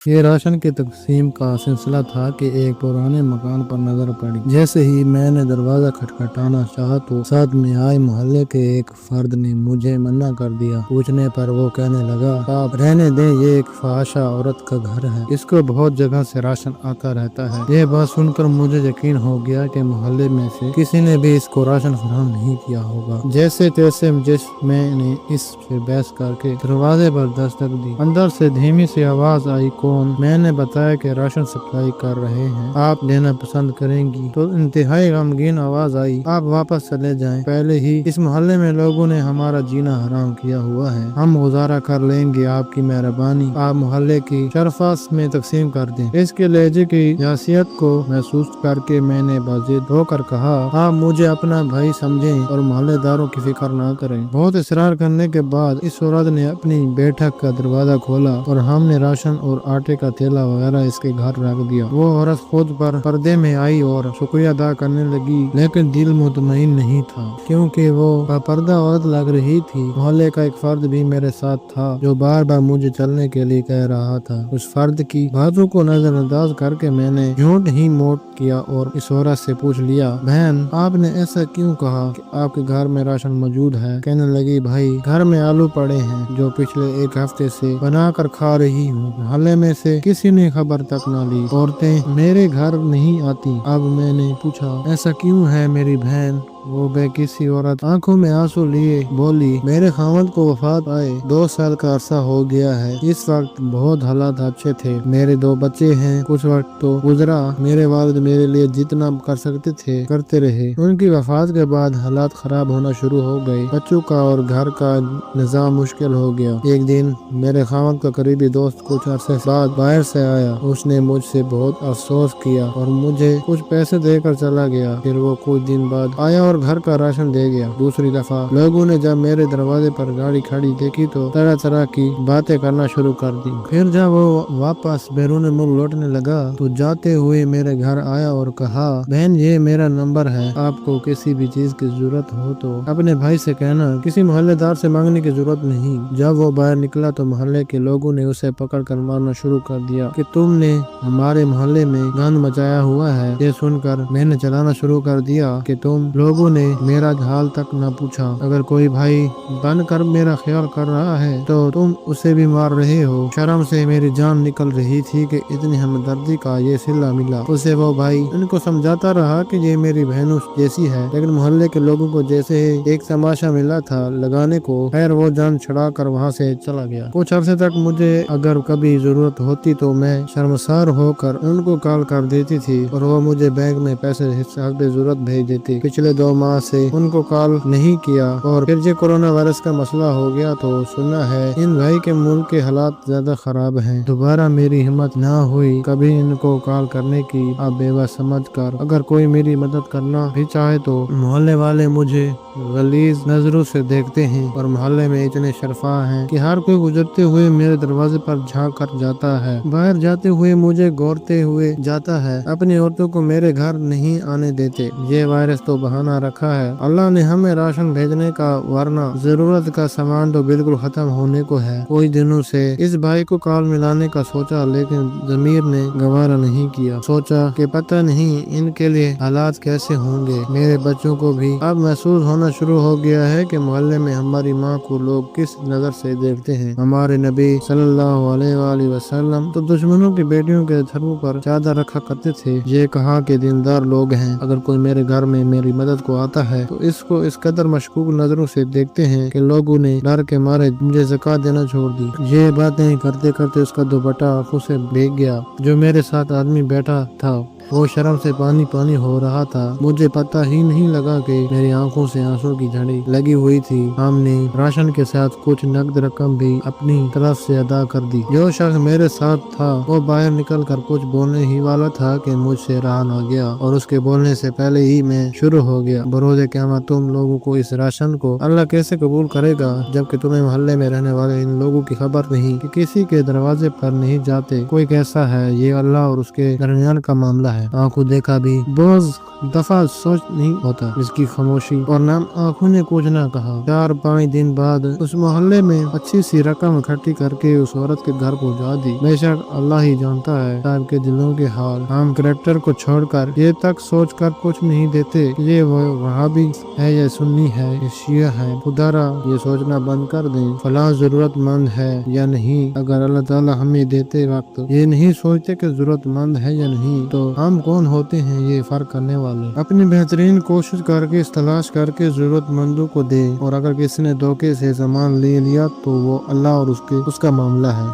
ये राशन की तकसीम का सिलसिला था कि एक पुराने मकान पर नजर पड़ी। जैसे ही मैंने दरवाजा खटखटाना चाहा तो साथ में आए मोहल्ले के एक फर्द ने मुझे मना कर दिया। पूछने पर वो कहने लगा, आप रहने दें, ये एक फहाशा औरत का घर है, इसको बहुत जगह से राशन आता रहता है। ये बात सुनकर मुझे यकीन हो गया कि मोहल्ले में से किसी ने भी इसको राशन फराहम नहीं किया होगा। जैसे तैसे मैंने इससे बहस करके दरवाजे पर दस्तक दी। अंदर से धीमी सी आवाज आई, कौन? मैंने बताया कि राशन सप्लाई कर रहे हैं, आप लेना पसंद करेंगी? तो इंतहाई गमगीन आवाज आई, आप वापस चले जाएं, पहले ही इस मोहल्ले में लोगों ने हमारा जीना हराम किया हुआ है, हम गुजारा कर लेंगे, आपकी मेहरबानी, आप मोहल्ले की शरफास में तकसीम कर दें। इसके लहजे की हैसियत को महसूस करके मैंने बाजिद होकर कहा, आप मुझे अपना भाई समझें और मोहल्लेदारों की फिक्र ना करें। बहुत इसरार करने के बाद इस औरत ने अपनी बैठक का दरवाजा खोला और हमने राशन और आटे का थैला वगैरह इसके घर रख दिया। वो औरत खुद पर पर्दे में आई और शुक्रिया अदा करने लगी, लेकिन दिल मुतमईन नहीं था क्योंकि वो पर्दा औरत लग रही थी। मोहल्ले का एक फर्द भी मेरे साथ था जो बार बार मुझे चलने के लिए कह रहा था। उस फर्द की बातों को नजरअंदाज करके मैंने झूठ ही मोट किया और इस औरत से पूछ लिया, बहन आपने ऐसा क्यों कहा कि आपके घर में राशन मौजूद है? कहने लगी, भाई घर में आलू पड़े हैं जो पिछले एक हफ्ते से बना कर खा रही हूँ, मोहल्ले में से किसी ने खबर तक न ली, औरतें मेरे घर नहीं आती। अब मैंने पूछा, ऐसा क्यों है मेरी बहन? वो बेकिसी औरत आंखों में आंसू लिए बोली, मेरे खामद को वफात आए 2 साल का अरसा हो गया है। इस वक्त बहुत हालात अच्छे थे, मेरे 2 बच्चे हैं। कुछ वक्त तो गुजरा, मेरे वालिद मेरे लिए जितना कर सकते थे करते रहे। उनकी वफात के बाद हालात खराब होना शुरू हो गए, बच्चों का और घर का निजाम मुश्किल हो गया। एक दिन मेरे खामद का करीबी दोस्त कुछ अरसे बाद बाहर से आया। उसने मुझसे बहुत अफसोस किया और मुझे कुछ पैसे देकर चला गया। फिर वो कुछ दिन बाद आया और घर का राशन दे गया। दूसरी दफा लोगों ने जब मेरे दरवाजे पर गाड़ी खड़ी देखी तो तरह तरह की बातें करना शुरू कर दी। फिर जब वो वापस बैरून मुल्क लौटने लगा तो जाते हुए मेरे घर आया और कहा, बहन ये मेरा नंबर है, आपको किसी भी चीज की जरूरत हो तो अपने भाई से कहना, किसी मोहल्लेदार से मांगने की जरूरत नहीं। जब वो बाहर निकला तो मोहल्ले के लोगों ने उसे पकड़ कर मारना शुरू कर दिया कि तुमने हमारे मोहल्ले में गंद मचाया हुआ है। ये सुनकर मैंने चलाना शुरू कर दिया कि तुम लोगों ने मेरा हाल तक न पूछा। अगर कोई भाई बनकर मेरा ख्याल कर रहा है तो तुम उसे भी मार रहे हो। शर्म से मेरी जान निकल रही थी कि इतनी हमदर्दी का ये सिला मिला। उसे वो भाई उनको समझाता रहा कि ये मेरी बहनों जैसी है, लेकिन मोहल्ले के लोगों को जैसे एक तमाशा मिला था लगाने को, खैर वो जान छुड़ा कर वहाँ से चला गया। कुछ अरसे तक मुझे अगर कभी जरूरत होती तो मैं शर्मसार होकर उनको कॉल कर देती थी और वो मुझे बैंक में पैसे हिसाब जरूरत भेज देती। पिछले 2 माह से उनको कॉल नहीं किया और फिर जो कोरोना वायरस का मसला हो गया तो सुना है इन भाई के मुल्क के हालात ज्यादा खराब हैं। दोबारा मेरी हिम्मत ना हुई कभी इनको कॉल करने की। अब बेवस समझ कर अगर कोई मेरी मदद करना भी चाहे तो मोहल्ले वाले मुझे गलीज नजरों से देखते हैं और मोहल्ले में इतने शरफा हैं कि हर कोई गुजरते हुए मेरे दरवाजे पर झांक कर जाता है। बाहर जाते हुए मुझे गौरते हुए जाता है, अपनी औरतों को मेरे घर नहीं आने देते। ये वायरस तो बहाना रखा है, अल्लाह ने हमें राशन भेजने का, वरना जरूरत का सामान तो बिल्कुल खत्म होने को है। कुछ दिनों से इस भाई को कॉल मिलाने का सोचा लेकिन जमीर ने गवारा नहीं किया। सोचा कि पता नहीं इनके लिए हालात कैसे होंगे। मेरे बच्चों को भी अब महसूस होना शुरू हो गया है कि मोहल्ले में हमारी माँ को लोग किस नजर से देखते हैं। हमारे नबी सल्लल्लाहु अलैहि वसल्लम तो दुश्मनों की बेटियों के धर्मों पर चादर रखा करते थे। ये कहा कि दीनदार लोग हैं, अगर कोई मेरे घर में मेरी मदद को आता है तो इसको इस कदर मशकूक नजरों से देखते हैं कि लोगों ने डर के मारे मुझे ज़कात देना छोड़ दी। ये बातें करते करते उसका दुपट्टा आंखों से भीग गया। जो मेरे साथ आदमी बैठा था वो शर्म से पानी पानी हो रहा था। मुझे पता ही नहीं लगा कि मेरी आंखों से आंसू की झड़ी लगी हुई थी। हमने राशन के साथ कुछ नकद रकम भी अपनी तरफ से अदा कर दी। जो शख्स मेरे साथ था वो बाहर निकल कर कुछ बोलने ही वाला था कि मुझसे रहा न गया और उसके बोलने से पहले ही मैं शुरू हो गया। बरोज़े क़यामत तुम लोगों को इस राशन को अल्लाह कैसे कबूल करेगा जबकि तुम्हें मोहल्ले में रहने वाले इन लोगों की खबर नहीं कि किसी के दरवाजे पर नहीं जाते। कोई कैसा है, ये अल्लाह और उसके दरमियान का मामला ہوتا ہے۔ آنکھوں دیکھا بھی بعض دفعہ سوچ نہیں ہوتا، اس کی خاموشی اور نام آنکھوں نے کچھ نہ کہا۔ 4-5 دن بعد اس محلے میں اچھی سی رقم اکٹھی کر کے اس عورت کے گھر پہنچا دی۔ بے شک اللہ ہی جانتا ہے صاحب کے دلوں کے حال۔ ہم کریکٹر کو چھوڑ کر یہ تک سوچ کر کچھ نہیں دیتے کہ یہ وہابی ہے یا سنی ہے یا شیعہ ہے۔ خدارا یہ سوچنا بند کر دیں فلاں ضرورت مند ہے یا نہیں۔ اگر اللہ تعالی ہمیں دیتے وقت یہ نہیں سوچتے کہ ضرورت مند ہے یا نہیں تو ہم کون ہوتے ہیں یہ فرق کرنے والے؟ اپنی بہترین کوشش کر کے تلاش کر کے ضرورت مندوں کو دے، اور اگر کسی نے دھوکے سے سامان لے لیا تو وہ اللہ اور اس کا معاملہ ہے۔